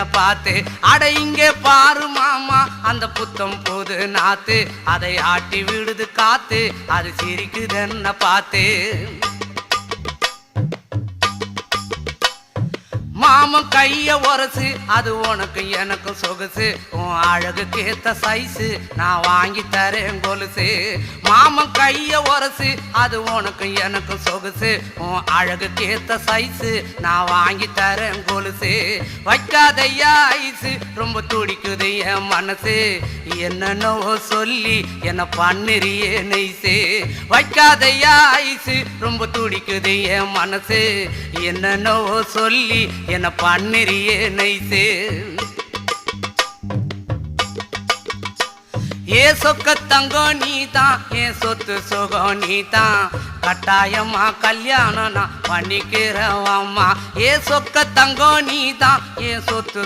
என்ன பார்த்து. அட இங்கே பாரு மாமா அந்த புத்தம் போது நாத்து, அதை ஆட்டி விடுது காத்து, அது சிரிக்குது என்ன பார்த்து. மாமன் கைய உரசு அது உனக்கு எனக்கும் சொகுசு, உன் அழகுக்கு ஏத்த சைஸு நான் வாங்கி தரேன் கொலுசு. மாமன் கைய உரசு அது உனக்கு எனக்கும் சொகுசு, உன் அழகுக்கு ஏத்த சைஸு நான் வாங்கி தரேன் கொலுசு. வைக்காதையா ஐசு ரொம்ப துடிக்குது என் மனசு, என்னென்னவோ சொல்லி என்ன பண்ணுறியே நெய்சு. வைக்காதையா ஐசு ரொம்ப துடிக்குது என் மனசு, என்னென்னவோ சொல்லி என்ன பண்ணுறியே நைசு. ஏ சொக்க தங்கம் நீதான், என் சொத்து சுகம் நீதான், கட்டாயமா கல்யாணம் நான் பண்ணிக்கிறவம்மா. ஏ சொக்க தங்கம் நீதான், என் சொத்து